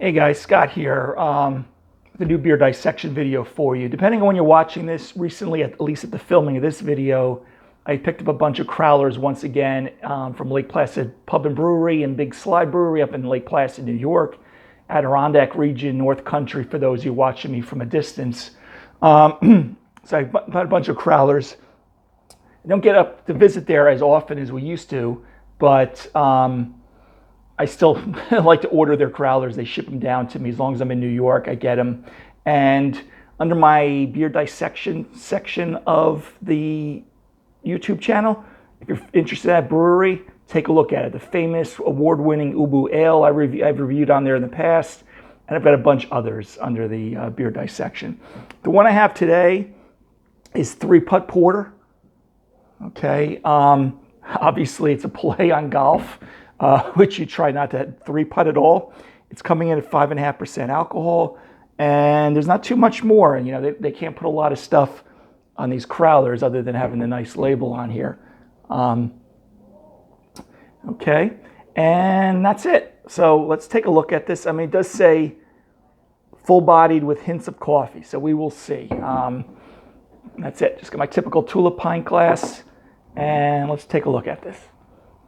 Hey guys, Scott here. The new beer dissection video for you. Depending on when you're watching this, recently, at least at the filming of this video, I picked up a bunch of crowlers once again from Lake Placid Pub and Brewery and Big Slide Brewery up in Lake Placid, New York, Adirondack region, North Country, for those of you watching me from a distance. So I bought a bunch of crowlers. I don't get up to visit there as often as we used to, but I still like to order their crowlers. They ship them down to me. As long as I'm in New York, I get them. And under my beer dissection section of the YouTube channel, if you're interested in that brewery, take a look at it. The famous award-winning Ubu Ale I've reviewed on there in the past, and I've got a bunch others under the beer dissection. The one I have today is 3 Putt Porter. Okay, obviously it's a play on golf. Which you try not to 3-putt at all. It's coming in at 5.5% alcohol, and there's not too much more. And you know, they can't put a lot of stuff on these crowlers other than having the nice label on here. Okay, and that's it. So let's take a look at this. I mean, it does say full-bodied with hints of coffee, so we will see. That's it. Just got my typical tulip pint glass, and let's take a look at this.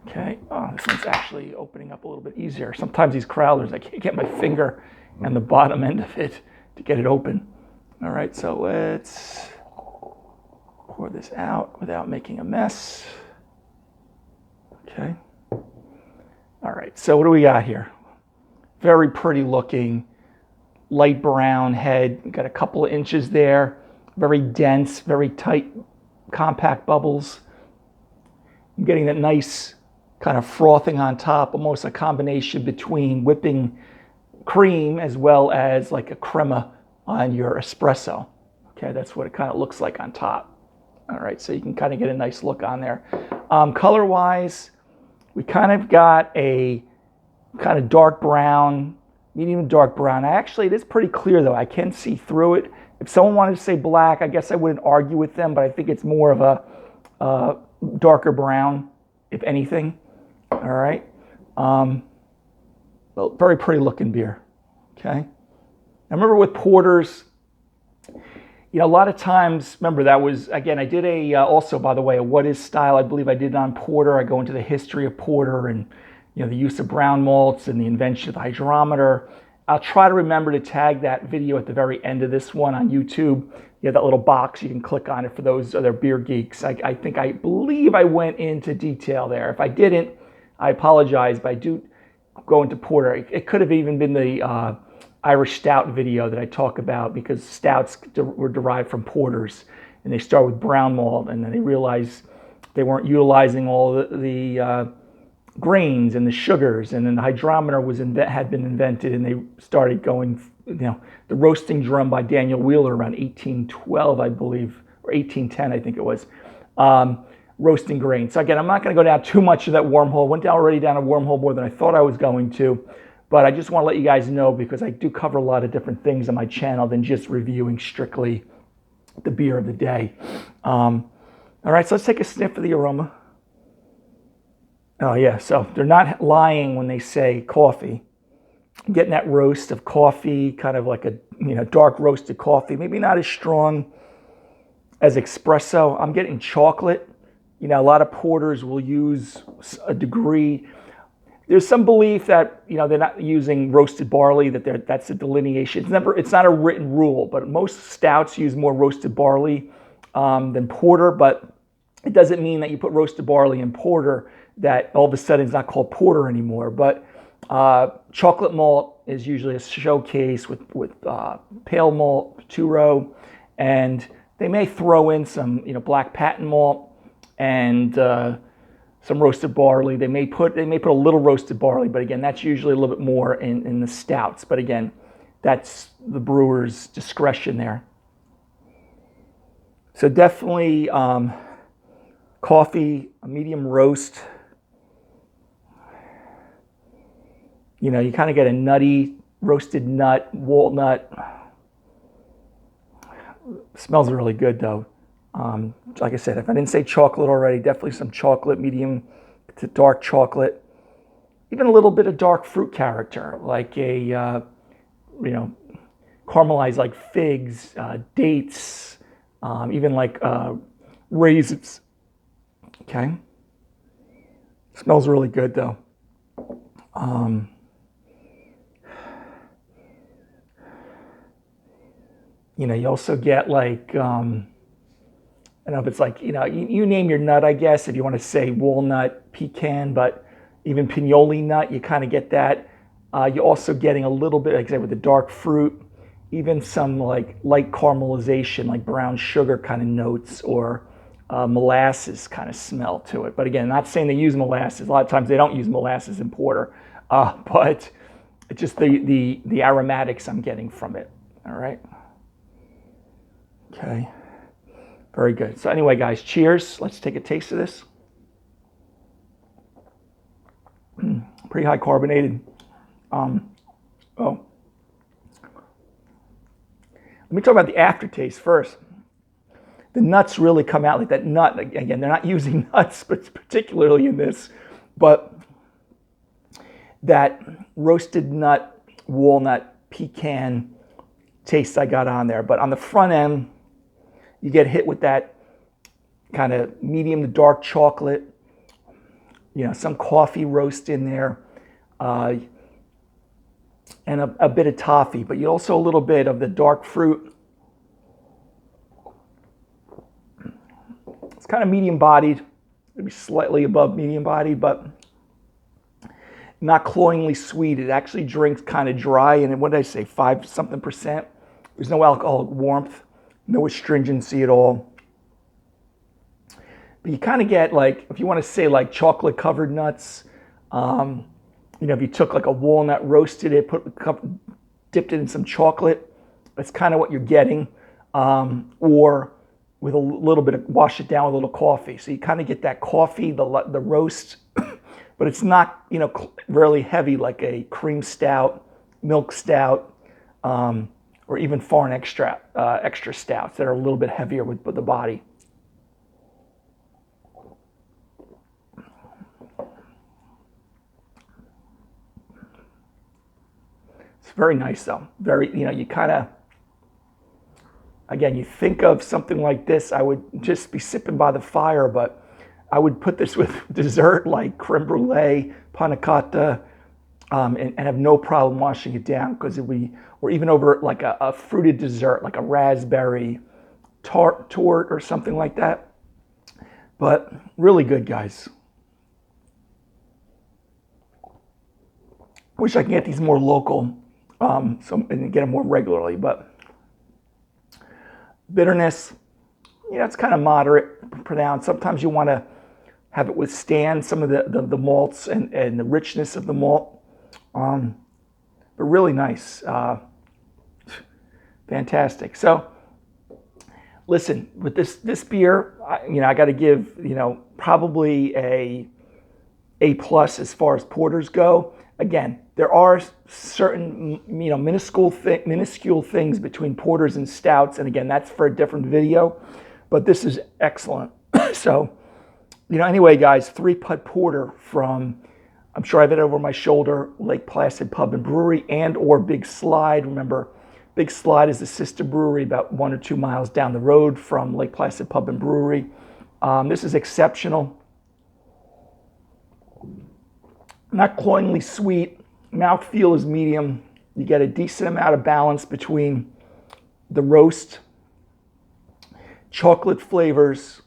Okay, this one's actually opening up a little bit easier. Sometimes these crowlers, I can't get my finger on the bottom end of it to get it open. All right, so let's pour this out without making a mess. Okay. All right, so what do we got here? Very pretty looking, light brown head. We've got a couple of inches there. Very dense, very tight, compact bubbles. I'm getting that nice kind of frothing on top, almost a combination between whipping cream as well as like a crema on your espresso. Okay, that's what it kind of looks like on top. All right, so you can kind of get a nice look on there. Color-wise, we kind of got a kind of dark brown, medium dark brown. Actually, it is pretty clear though. I can see through it. If someone wanted to say black, I guess I wouldn't argue with them, but I think it's more of a darker brown, if anything. All right. Well, very pretty looking beer. Okay. I remember with porters, you know, a lot of times, remember that was, again, I did also, by the way, a what is style. I believe I did it on porter. I go into the history of porter and, you know, the use of brown malts and the invention of the hydrometer. I'll try to remember to tag that video at the very end of this one on YouTube. You have that little box, you can click on it for those other beer geeks. I believe I went into detail there. If I didn't, I apologize, but I do go into porter. It could have even been the Irish Stout video that I talk about, because stouts were derived from porters, and they start with brown malt, and then they realized they weren't utilizing all the grains and the sugars, and then the hydrometer had been invented, and they started going, you know, the roasting drum by Daniel Wheeler around 1812, I believe, or 1810, I think it was. Roasting grain. So again, I'm not going to go down too much of that wormhole. Went already down a wormhole more than I thought I was going to, but I just want to let you guys know, because I do cover a lot of different things on my channel than just reviewing strictly the beer of the day. All right, so let's take a sniff of the aroma. Oh yeah, so they're not lying when they say coffee. I'm getting that roast of coffee, kind of like a, you know, dark roasted coffee, maybe not as strong as espresso. I'm getting chocolate. You know, a lot of porters will use a degree. There's some belief that, you know, they're not using roasted barley, that's a delineation. It's not a written rule, but most stouts use more roasted barley than porter, but it doesn't mean that you put roasted barley in porter that all of a sudden it's not called porter anymore. But chocolate malt is usually a showcase with pale malt, two-row, and they may throw in some, you know, black patent malt and some roasted barley. They may put a little roasted barley, but again, that's usually a little bit more in the stouts. But again, that's the brewer's discretion there. So definitely coffee, a medium roast. You know, you kind of get a nutty, roasted nut, walnut. Smells really good though. Like I said, if I didn't say chocolate already, definitely some chocolate, medium to dark chocolate. Even a little bit of dark fruit character, like a caramelized like figs, dates, even like raisins. Okay. Smells really good though. You also get like, I don't know if it's like, you name your nut, I guess, if you want to say walnut, pecan, but even pinoli nut, you kind of get that. You're also getting a little bit, like I said, with the dark fruit, even some like light caramelization, like brown sugar kind of notes, or molasses kind of smell to it. But again, not saying they use molasses. A lot of times they don't use molasses in porter, but it's just the aromatics I'm getting from it. All right. Okay. Very good. So anyway, guys, cheers. Let's take a taste of this. Pretty high carbonated. Let me talk about the aftertaste first. The nuts really come out like that nut. Again, they're not using nuts, but particularly in this, but that roasted nut, walnut, pecan taste I got on there. But on the front end, you get hit with that kind of medium to dark chocolate, some coffee roast in there, and a bit of toffee, but you also a little bit of the dark fruit. It's kind of medium bodied, maybe slightly above medium bodied, but not cloyingly sweet. It actually drinks kind of dry, and what did I say, 5-something%? There's no alcoholic warmth, no astringency at all. But you kind of get like, if you want to say like chocolate covered nuts, if you took like a walnut, roasted it, dipped it in some chocolate, that's kind of what you're getting. Or with a little bit of, wash it down with a little coffee. So you kind of get that coffee, the roast, but it's not, really heavy like a cream stout, milk stout, or even foreign extra stouts that are a little bit heavier with the body. It's very nice though. Very, you kind of, again, you think of something like this, I would just be sipping by the fire, but I would put this with dessert like creme brulee, panna cotta, and have no problem washing it down, because or even over like a fruited dessert, like a raspberry tart or something like that. But really good, guys. Wish I could get these more local, and get them more regularly, but bitterness, it's kind of moderate, pronounced. Sometimes you want to have it withstand some of the malts and the richness of the malt. But really nice. Fantastic. So listen, with this beer, I got to give, probably a A+ as far as porters go. Again, there are certain, minuscule things between porters and stouts. And again, that's for a different video, but this is excellent. So, anyway, guys, 3 Putt porter from, I'm sure I have it over my shoulder, Lake Placid Pub and Brewery or Big Slide. Remember, Big Slide is the sister brewery about 1 or 2 miles down the road from Lake Placid Pub and Brewery. This is exceptional. Not cloyingly sweet. Mouthfeel is medium. You get a decent amount of balance between the roast, chocolate flavors,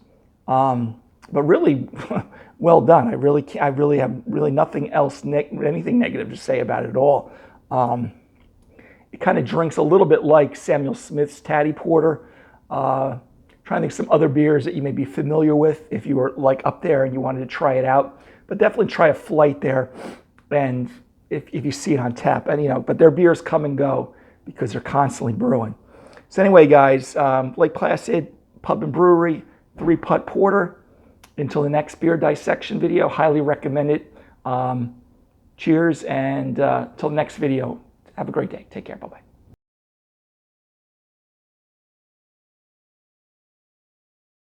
but really well done. I really have nothing else, anything negative to say about it at all. It kind of drinks a little bit like Samuel Smith's Tatty Porter. Trying to think some other beers that you may be familiar with if you were like up there and you wanted to try it out. But definitely try a flight there, and if you see it on tap. And but their beers come and go because they're constantly brewing. So anyway, guys, Lake Placid Pub and Brewery, 3 Putt porter. Until the next beer dissection video, highly recommend it. Cheers, and till the next video, have a great day. Take care. Bye-bye.